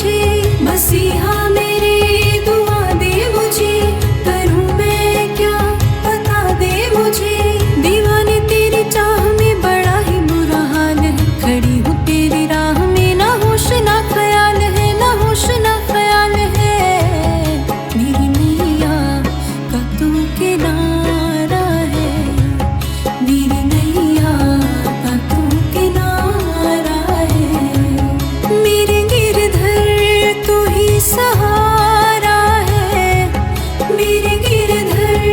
मुझे मसीहा मेरे, दुआ दे मुझे, करूं मैं क्या बता दे मुझे। दीवाने तेरी चाह में बड़ा ही बुरा हाल है, खड़ी हूँ तेरी राह में, ना होश ना ख्याल है, ना होश ना ख्याल है। मेरी नैया का तू किनारा है, मेरी नैया का तू किनारा है। मेरे गिरधर तू ही सहारा है, मेरे गिरधर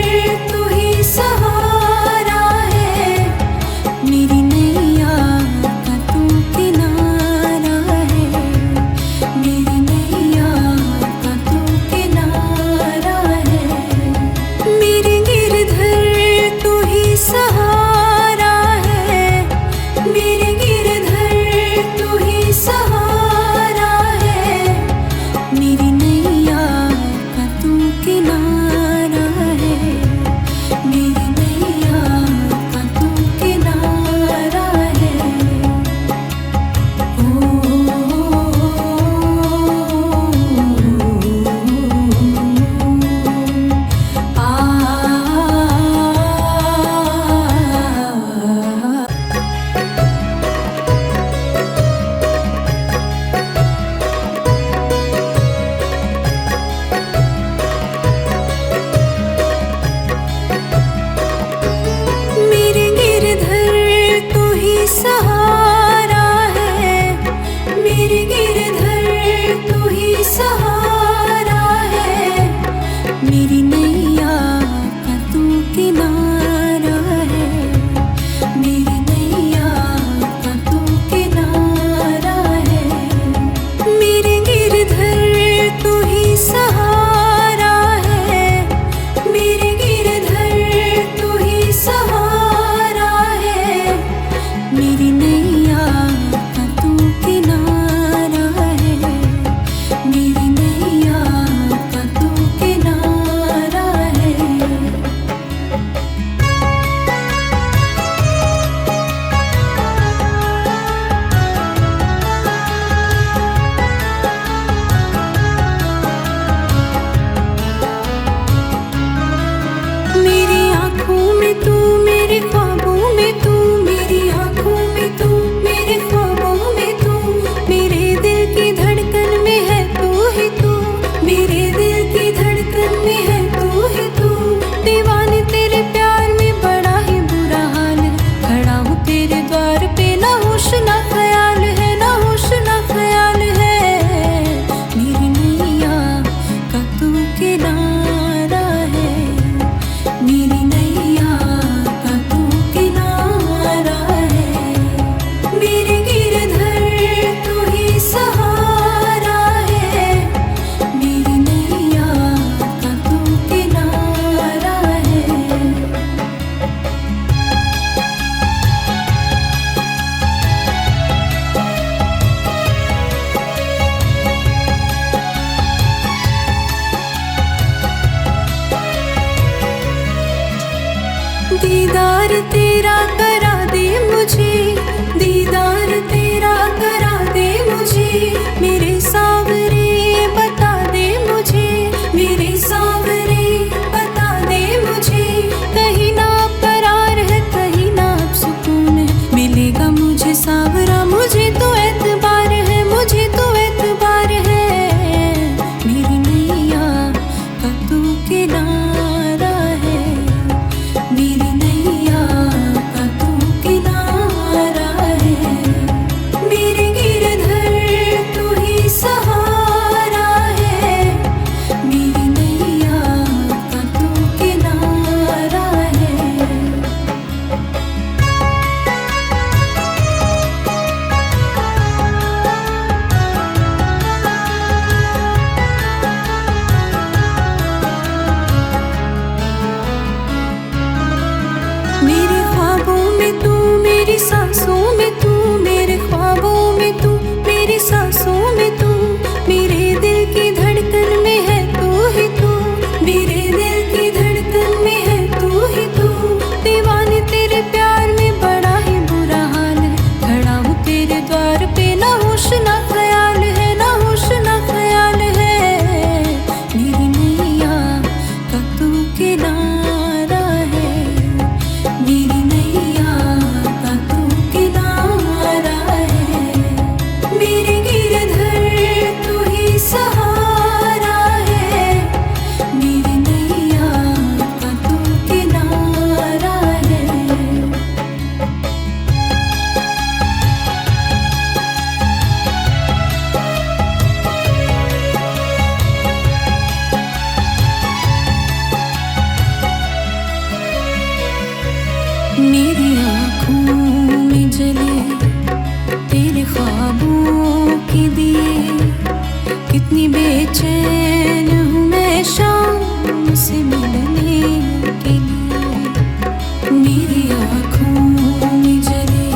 तू ही सहारा है। मेरी नैया का तू किनारा है, मेरी नैया का तू किनारा है। मेरे गिरधर तू ही सहारा है, मेरे गिरधर तू ही सहारा है। मेरी नैया का तू किनारा है, मेरी नैया का तू किनारा है। मेरे गिरधर तू ही सहारा है, मेरे गिरधर तू ही सहारा है। मेरी नैया का तू किनारा है, मेरी नैया का तू किनारा है। मेरे गिरधर तू ही सहारा है, मेरे गिरधर तू ही सहारा है। मेरी नैया का तू किनारा है, मेरी नैया का तू किनारा है। मेरी आँखों में तू, मेरे ख्वाबों में तू, मेरी आँखों में तू, मेरे ख्वाबों में तू। मेरे दिल की धड़कन में है तू ही तू, मेरे दिल की धड़कन में है तू ही तू। दीवाने तेरे प्यार में बड़ा ही बुरा हाल है, खड़ा हूँ तेरे द्वार पे, ना होश ना ख्याल है, ना होश ना ख्याल है। मेरी नैया का तू किनारा है, मेरी नैया का तू किनारा है। मेरे गिरधर तू ही सहारा है, मेरी नैया का तू किनारा है। दीदार तेरा करा दे मुझे, दीदार तेरा करा दे मुझे। मेरे सावरे बता दे मुझे, मेरे सावरे बता दे मुझे। कहीं ना करार है, कहीं ना अब सुकून है, मिलेगा मुझे सावरा, मुझे तो एतबार है, मुझे तो एतबार है। मेरी नैया का तू किनारा है, मेरी नैया का के दिए, कितनी बेचैन हूँ मैं शाम से मिलने के लिए। मेरी आँखों में जले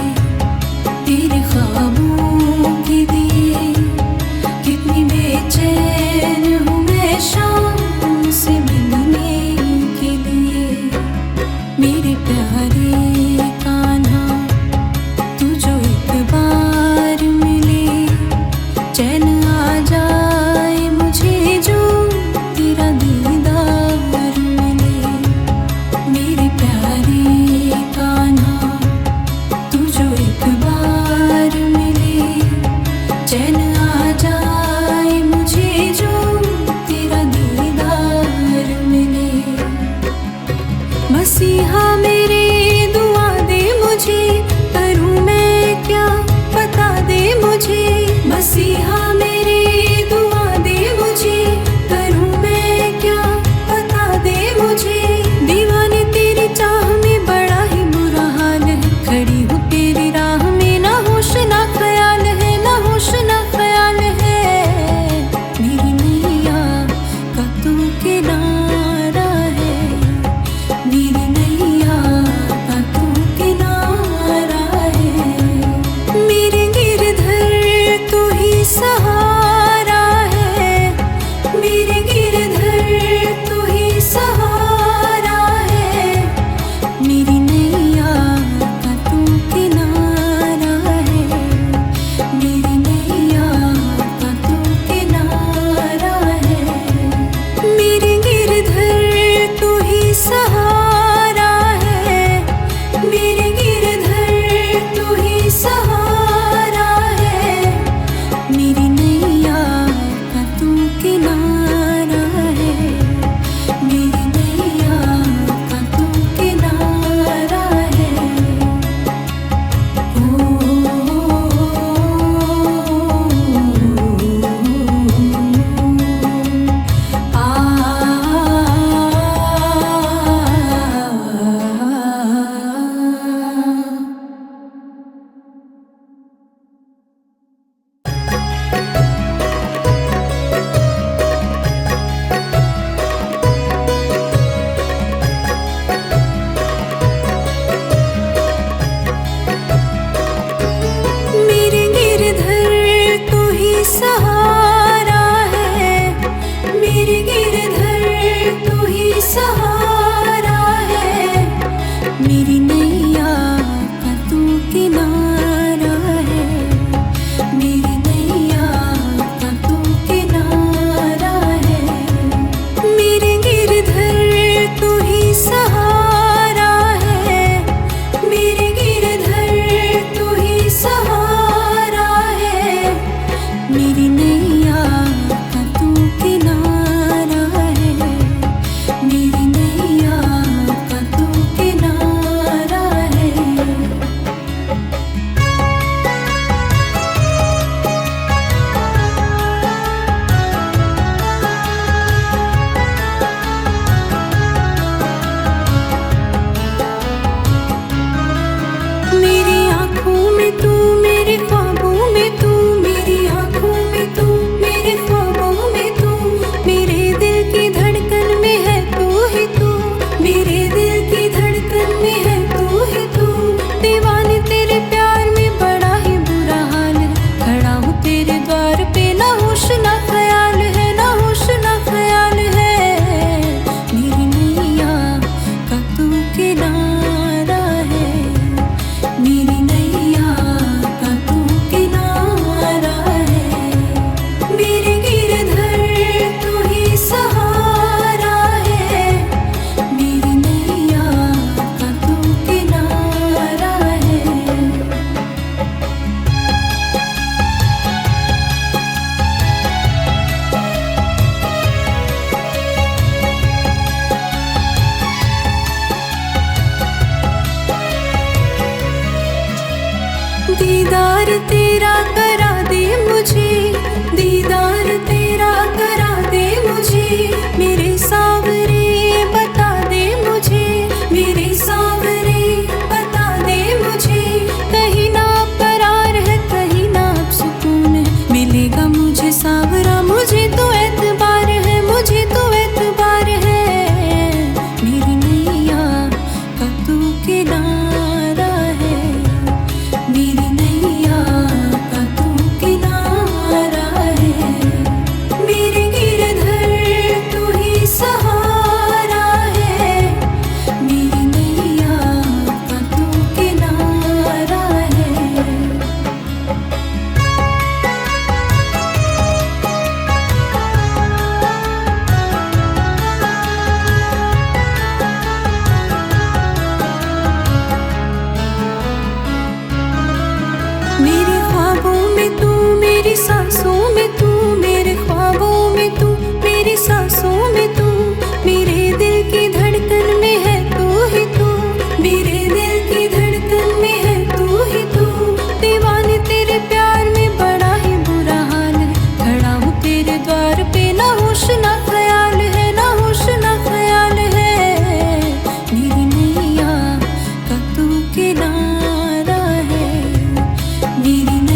तेरे ख्वाबों के दिए, कितनी बेचैन हूँ मैं शाम से मिलने के लिए। मेरे प्यारे कान्हा, तू जो एक बार मिले, चैन आ जाए मुझे जो तेरा दीदार मिले। मेरे प्यारे कान्हा, तू जो एक बार मिले, चैन आ जाए मुझे जो तेरा दीदार मिले। मसीहा मेरे दुआ दे मुझे, करूँ मैं क्या बता दे मुझे। मसीहा मेरे दुआ दे मुझे, करूँ मैं क्या बता दे मुझे। दीवाने तेरी चाह में बड़ा ही बुरा हाल है, खड़ी हूँ तेरी राह में, ना होश ना ख्याल है, ना होश ना ख्याल है। मेरी नैया का तू किनारा है, मेरी नैया का तू किनारा है। मेरे गिरधर तू ही सहारा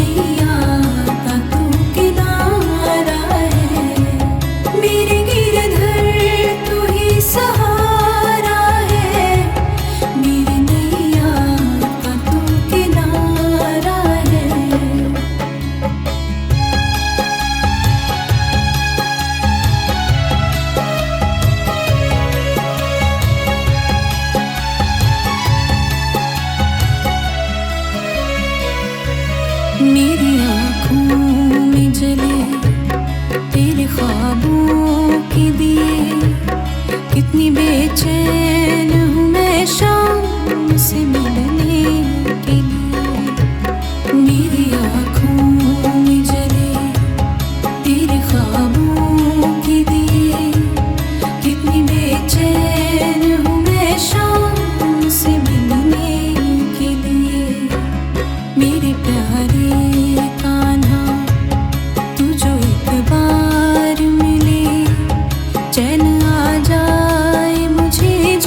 नैया का तू किनारा है, मेरे गिरधर तू ही सहारा है, मेरे नैया का तू किनारा है। मेरी आँखों में जले तेरे ख्वाबों के दिए, कितनी बेचैन हूँ मैं शाम से मिलने के लिए। मेरी आँखों में जले तेरे ख्वाबों के दिए, कितनी बेचैन हूँ मैं शाम से मिलने के लिए। मेरे प्यारे कान्हा तू जो एक बार मिले, चैन आ जाए मुझे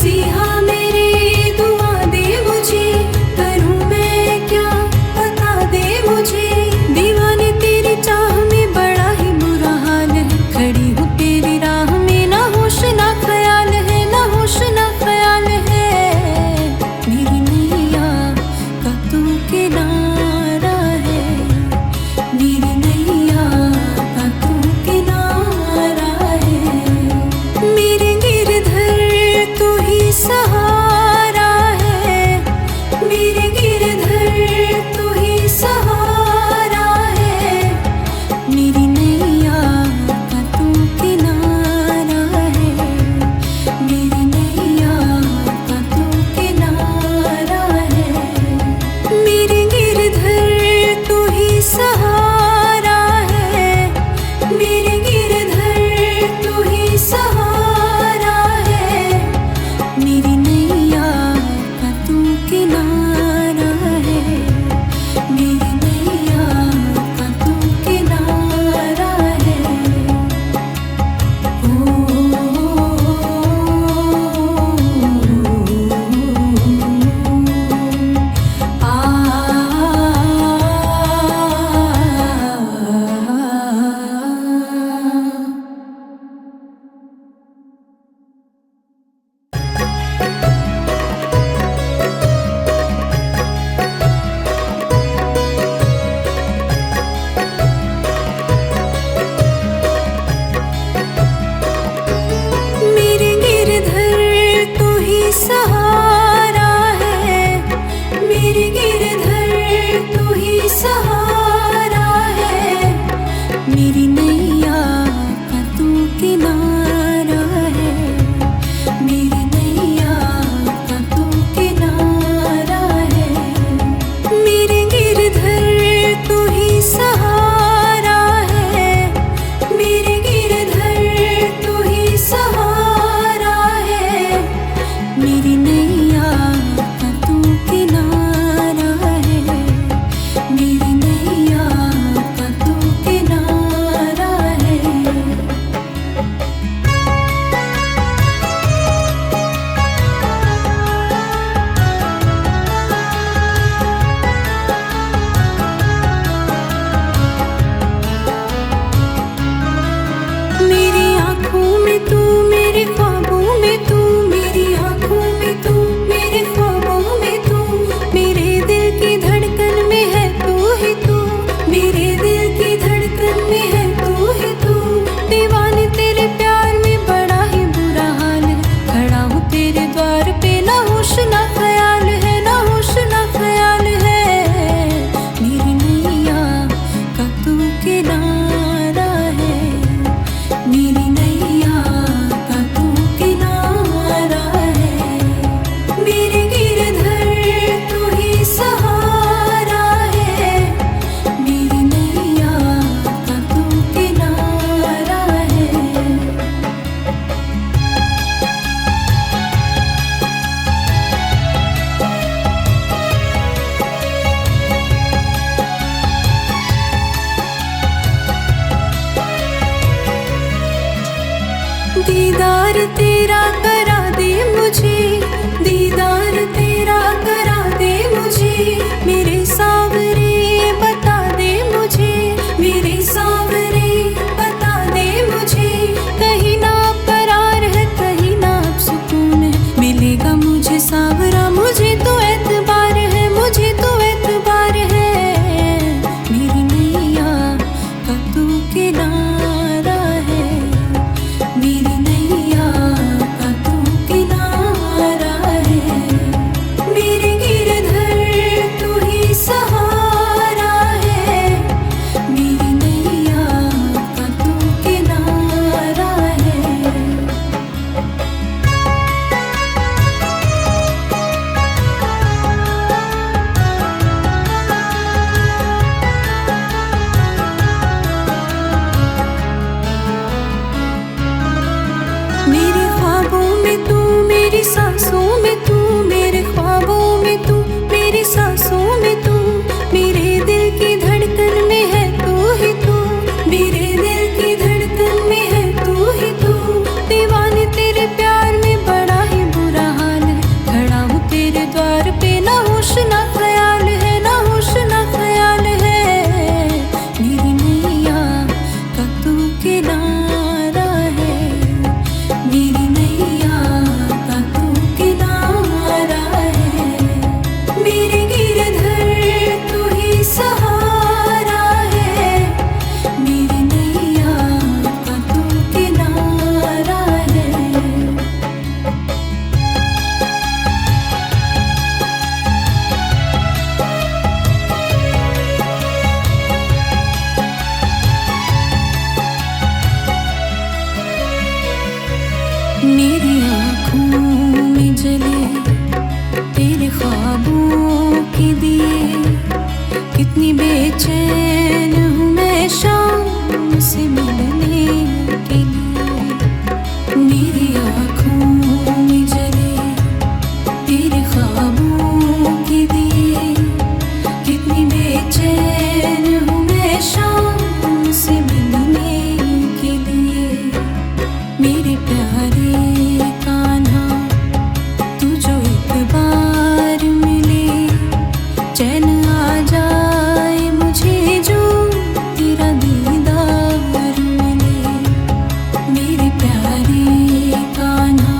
मसीहा मेरे दुआ दे मुझे, करूं मैं क्या बता दे मुझे। दीवाने तेरी चाह में बड़ा ही बुरा हाल है, खड़ी हूँ तेरी राह में ना होश ना ख्याल है, ना होश ना ख्याल है। मेरी नैया का तू किनारा है, मेरी नैया का तू किनारा है। मेरे गिरधर तू ही सहारा है, मेरे गिरधर तू ही सहारा है। मेरी नैया का तू किनारा है, मेरी नैया का तू किनारा है। मेरे गिरधर तू ही सहारा है, मेरे गिरधर तू ही सहारा है। मेरी नैया का तू किनारा है, मेरी नैया का तू किनारा है। मेरे गिरधर तू ही सहारा है, मेरे गिरधर तू ही सहारा है। मेरी नैया का तू किनारा है, मेरी नैया का तू किनारा है। मेरे गिरधर तू ही सहारा है, मेरे गिरधर तू ही सहारा है। मेरी नैया का तू किनारा है, मेरी नैया का तू किनारा है। मेरी आँखों में तू, मेरे ख्वाबों में तू, मेरी आँखों में तू, मेरे ख्वाबों में तू। मेरे दिल की धड़कन में है तू ही तू, मेरे दिल की धड़कन में है तू ही तू। दीवाने तेरे प्यार में बड़ा ही बुरा हाल है, खड़ा हूँ तेरे द्वार पे ना होश ना ख्याल है, ना होश ना ख्याल है। मेरी नैया का तू किनारा है, मेरी नैया का तू किनारा है। मेरे गिरधर तू ही सहारा है, मेरी नैया का तू किनारा है। दीदार तेरा करा दे मुझे, दीदार तेरा करा दे मुझे। मेरे सावरे बता दे मुझे, मेरे सावरे बता दे मुझे। कहीं ना करार है, कहीं ना अब सुकून है, मिलेगा मुझे सावरा, मुझे तो एतबार है, मुझे तो एतबार है। मेरी नैया का तू किनारा है, मेरी नैया का तू किनारा है। मेरे गिरधर तू ही सहारा है, मेरी नैया का तू किनारा है। मेरे ख्वाबों में तू, मेरी सांसों में तू, मेरे ख्वाबों में तू, मेरी सांसों में तू। मेरे दिल की धड़कन में है तू ही तू, मेरे दिल की धड़कन में है तू ही तू। दीवाने तेरे प्यार में बड़ा ही बुरा हाल मेरी आँखों में जले तेरे ख्वाबों के दिए, कितनी बेचैन हूँ मैं शाम से मिलने के लिए। मेरी आँखों में जले तेरे ख्वाबों के दिए, कितनी बेचैन हूँ मैं शाम से मिलने के लिए। मेरे प्यारे कान्हा तू जो एक बार मिले, चैन आ जाए मुझे जो तेरा दीदार मिले। मेरे प्यारे कान्हा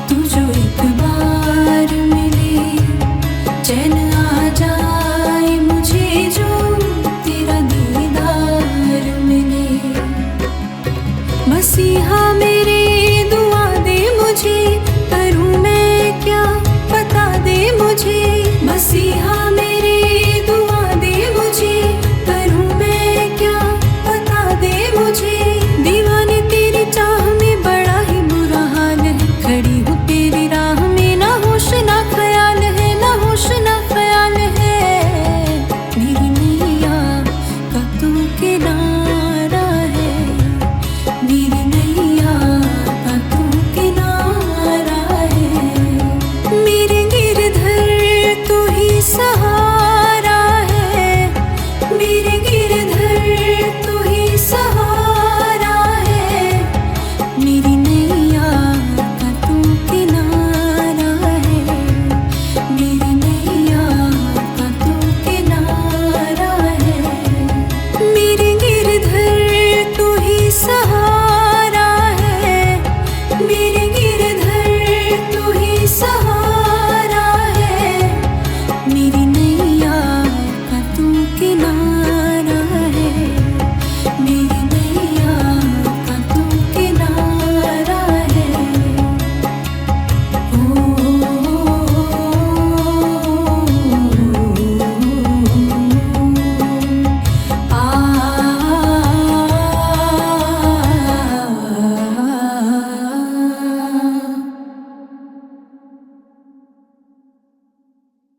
तू जो एक बार मिले, चैन आ जाए मुझे जो तेरा दीदार मिले। मसीहा मेरे दुआ दे मुझे, करूँ मैं क्या बता दे मुझे। मसीहा